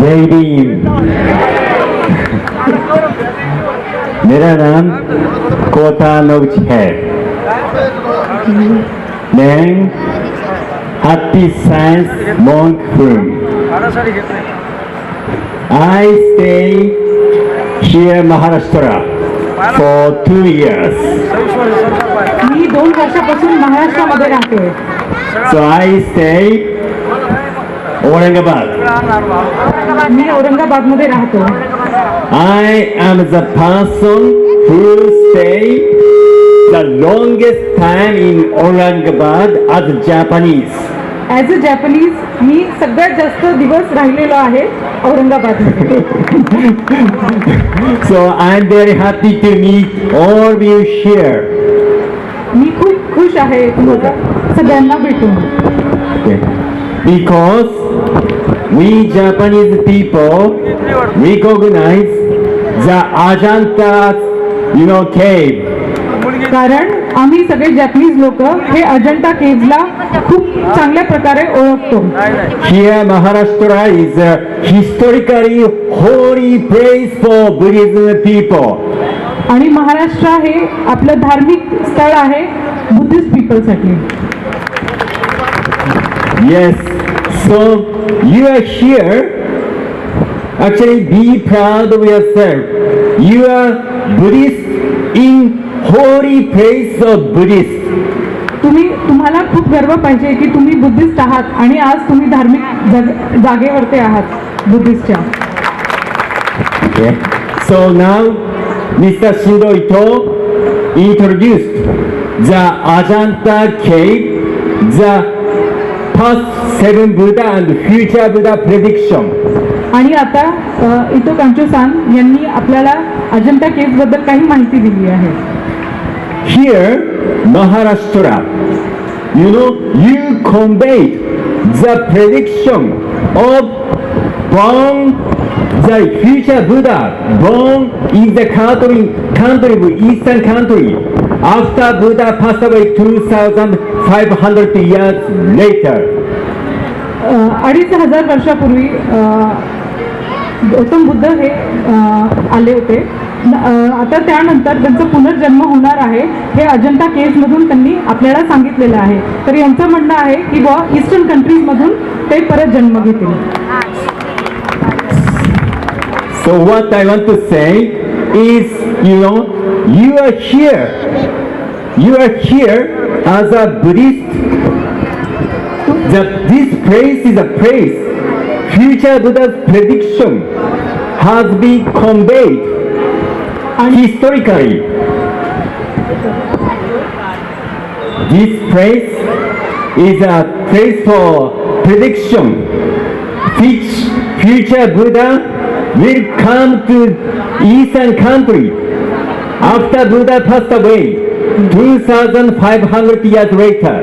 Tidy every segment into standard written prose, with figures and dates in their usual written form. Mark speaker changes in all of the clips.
Speaker 1: जय भीम। मेरा नाम कोतानोच है। मैं happy science monk home. I stay here Maharashtra for 2 years.
Speaker 2: मी 2 वर्षापासून महाराष्ट्रामध्ये राहते.
Speaker 1: So I stay Aurangabad.
Speaker 2: मी औरंगाबादमध्ये राहतो.
Speaker 1: I am the person who stay the longest time in Aurangabad as Japanese.
Speaker 2: As a Japanese मी सगळ्यात जास्त दिवस राहिलेलो आहे औरंगाबादमध्ये.
Speaker 1: So I'm very happy to meet all of you here.
Speaker 2: मी खूप खुश आहे तुम्हाला सगळ्यांना भेटून.
Speaker 1: Because we Japanese people recognize the Ajanta, cave.
Speaker 2: कारण आम्ही सगळे जॅपनीज लोक हे अजंठा केव्हला खूप चांगल्या प्रकारे ओळखतो.
Speaker 1: Here Maharashtra is a historically holy place for Buddhism people.
Speaker 2: आणि महाराष्ट्र हे आपलं धार्मिक स्थळ आहे Buddhist पीपलसाठी.
Speaker 1: Yes, so you are here. Actually, be proud of yourself. You are Buddhist in holy place of Buddhist.
Speaker 2: तुम्हाला खूप गर्व पाहिजे की तुम्ही बुद्धिस्ट आहात आणि आज तुम्ही धार्मिक जागेवरती आहात बुद्धिस्टच्या.
Speaker 1: Okay. So now Mr. Shindo Ito introduced the Ajanta cave, the past 7 Buddha and future Buddha prediction.
Speaker 2: आणि आता इतो कांचो-सान यांनी आपल्याला अजंठा केव्ह बद्दल काही माहिती दिली आहे.
Speaker 1: Here, Maharashtra, you conveyed the prediction of the future Buddha born in the country, eastern country, after Buddha passed away 2,500 years later.
Speaker 2: 2500 वर्षापूर्वी गौतम बुद्ध हे आले होते. आता त्यानंतर त्यांचा पुनर्जन्म होणार आहे हे अजंठा केव्हमधून त्यांनी आपल्याला सांगितलेलं आहे. तर यांचं म्हणणं आहे की ईस्टर्न कंट्रीजमधून ते परत जन्म घेतील.
Speaker 1: So what I want to say is, you are here. You are here as a Buddhist. This place is a place. Future Buddha's prediction has been conveyed historically. This place is a place for prediction, which future Buddha will come to eastern country after Buddha passed away 2,500 years later.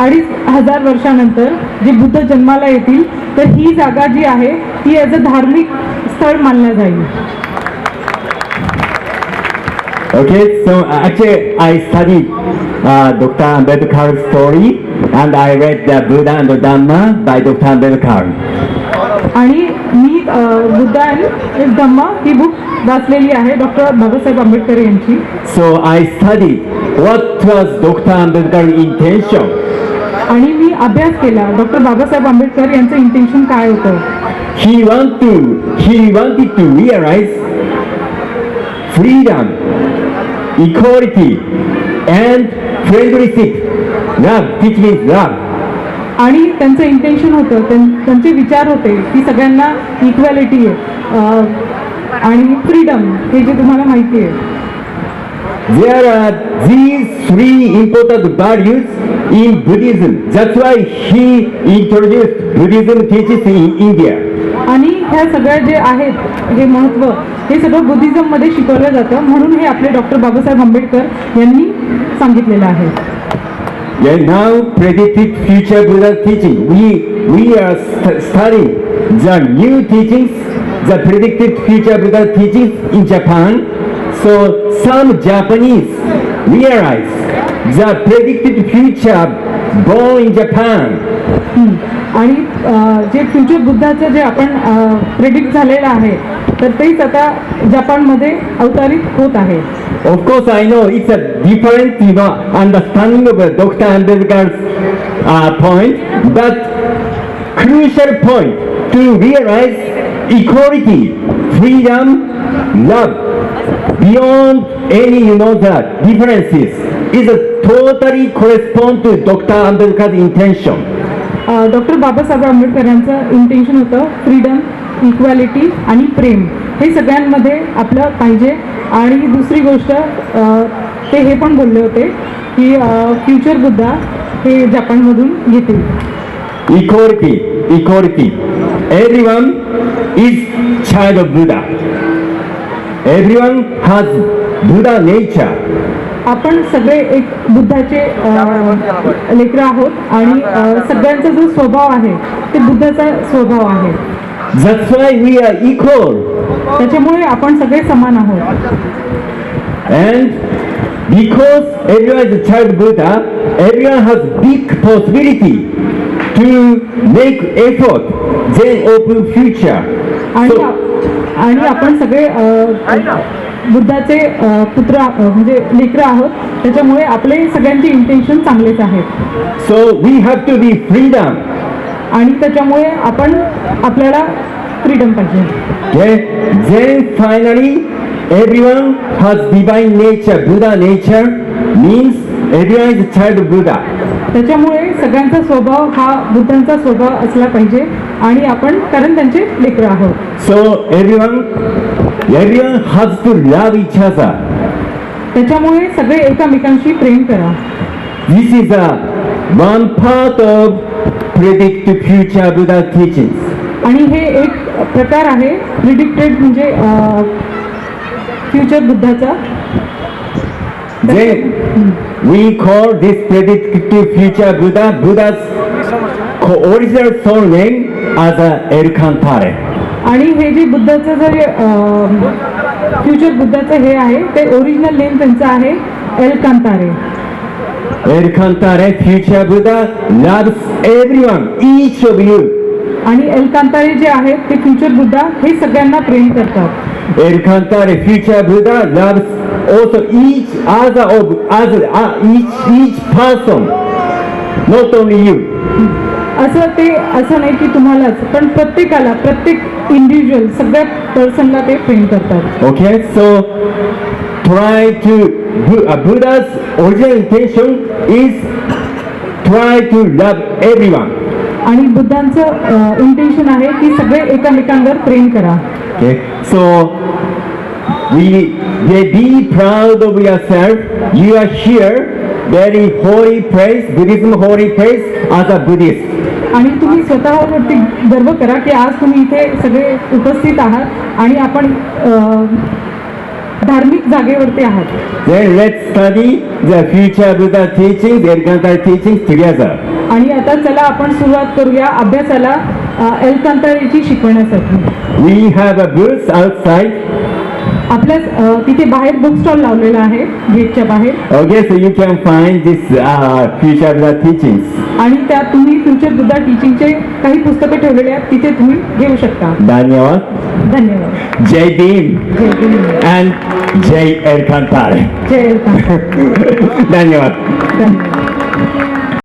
Speaker 2: 2500 वर्षानंतर जे बुद्ध जन्माला येतील तर ही जागा जी आहे ती as a धार्मिक स्थळ मानल्या जाईल.
Speaker 1: Okay, so actually I studied Dr. Ambedkar's story and I read the Buddha and the Dhamma by Dr. Ambedkar.
Speaker 2: आणि मी बुद्ध आणि धम्मा ही बुक वाचलेली आहे डॉक्टर बाबासाहेब आंबेडकर यांची.
Speaker 1: So I studied what was Dr. Ambedkar's intention.
Speaker 2: आणि मी अभ्यास केला डॉक्टर बाबासाहेब आंबेडकर यांचं इंटेन्शन काय होतं.
Speaker 1: He wanted to realize freedom, equality and friendship. Love, which means love.
Speaker 2: आणि त्यांचं इंटेन्शन होतं त्यांचे विचार होते की सगळ्यांना इक्वॅलिटी आहे आणि फ्रीडम हे जे तुम्हाला माहिती आहे.
Speaker 1: There are these 3 important values in Buddhism. That's why he introduced Buddhism teachings in India.
Speaker 2: आणि ह्या सगळ्या जे आहेत हे महत्त्व हे सगळं बुद्धिझममध्ये शिकवलं जातं म्हणून हे आपले डॉक्टर बाबासाहेब आंबेडकर यांनी सांगितलेलं आहे.
Speaker 1: Now predicted future Buddha teaching. We are studying the new teachings, the predicted future Buddha teachings in Japan. So some Japanese realize the predicted future born in Japan.
Speaker 2: आणि जे फ्युचर बुद्धाचं जे आपण प्रेडिक्ट झालेलं आहे तर तेच आता जपानमध्ये अवतरित होत आहे.
Speaker 1: Of course, I know it's a different, understanding of Dr. Ambedkar's point, but crucial point to realize equality, freedom, love, beyond any, the differences, is a totally correspond to Dr. Ambedkar's intention.
Speaker 2: Doctor Babasaheb Ambedkar यांचं intention होतं freedom, equality आणि प्रेम हे सगळ्यांमध्ये आपलं पाहिजे. आणि दुसरी गोष्ट ते हे पण बोलले होते की फ्युचर बुद्धा हे जपानमधून येतील.
Speaker 1: Equality, equality. Everyone is child of Buddha. Everyone has Buddha nature.
Speaker 2: आपण सगळे एक बुद्धाचे लेकरं आहोत आणि सगळ्यांचा जो स्वभाव आहे ते बुद्धाचा स्वभाव आहे.
Speaker 1: That's why we are equal.
Speaker 2: त्याच्यामुळे आपण सगळे समान आहोत.
Speaker 1: And because everyone is a child of Buddha, everyone has big possibility to make effort, then open future.
Speaker 2: आणि आपण सगळे बुद्धाचे पुत्र म्हणजे लेकरं आहोत त्याच्यामुळे आपले सगळ्यांचे इंटेन्शन चांगलेच आहेत.
Speaker 1: So we have to be freedom.
Speaker 2: आणि त्याच्यामुळे आपण आपल्याला फ्रीडम पाहिजे.
Speaker 1: Okay? Then finally, everyone has divine nature, Buddha nature, means everyone is a child of Buddha.
Speaker 2: त्याच्यामुळे सगळ्यांचा स्वभाव हा बुद्धांचा स्वभाव असला पाहिजे आणि आपण कारण त्यांचे लेकरं आहोत.
Speaker 1: So everyone has to love each other.
Speaker 2: त्याच्यामुळे सगळे एकमेकांशी प्रेम करा.
Speaker 1: This is one part of predict future Buddha teachings.
Speaker 2: आणि हे एक प्रकार आहे प्रिडिक्टेड म्हणजे future बुद्धाचा.
Speaker 1: Then we call this predictive future Buddha, Buddha's original soul name as Elkantare.
Speaker 2: आणि हे जे बुद्धाचं जे फ्युचर बुद्धाचं हे आहे ते ओरिजिनल नेम त्यांचं आहे एलकांतारे.
Speaker 1: Elkantare, future Buddha, loves everyone, each of you.
Speaker 2: आणि एलकांतारे जे आहेत ते फ्युचर बुद्धा हे सगळ्यांना प्रेम करतात.
Speaker 1: Elkantare, future Buddha, loves also each other of each person, not only you.
Speaker 2: असं नाही की तुम्हालाच पण प्रत्येकाला प्रत्येक इंडिव्हिज्युअल सगळ्या पर्सनला ते प्रेम करतात.
Speaker 1: Okay, so try to Buddha's original intention is try to love everyone.
Speaker 2: आणि बुद्धांचं इंटेन्शन आहे की सगळे एकमेकांवर प्रेम करा.
Speaker 1: Okay, so be proud of yourself. You are here, very holy place, Buddhism holy place as a Buddhist.
Speaker 2: आणि तुम्ही स्वतःवरती गर्व करा की आज तुम्ही इथे सगळे उपस्थित आहात आणि आपण धार्मिक जागेवरती आहात.
Speaker 1: Then let's study the future Buddha teachings, Elkantare teachings together.
Speaker 2: आणि आता चला आपण सुरुवात करूया अभ्यासाला एलकांतारेची शिकवण्यासाठी.
Speaker 1: We have a booth outside.
Speaker 2: आपल्या तिथे बाहेर बुक स्टॉल लावलेला आहे गेटच्या बाहेर.
Speaker 1: Okay, so you can find this future Buddha teachings.
Speaker 2: आणि त्यात तुम्ही फ्युचर बुद्धा टीचिंगचे काही पुस्तकं ठेवलेले आहेत तिथे तुम्ही घेऊ शकता.
Speaker 1: धन्यवाद.
Speaker 2: धन्यवाद.
Speaker 1: जय भीम
Speaker 2: जय भीम.
Speaker 1: and जय Elkantare.
Speaker 2: जय एलकांतारे.
Speaker 1: धन्यवाद.
Speaker 2: धन्यवाद.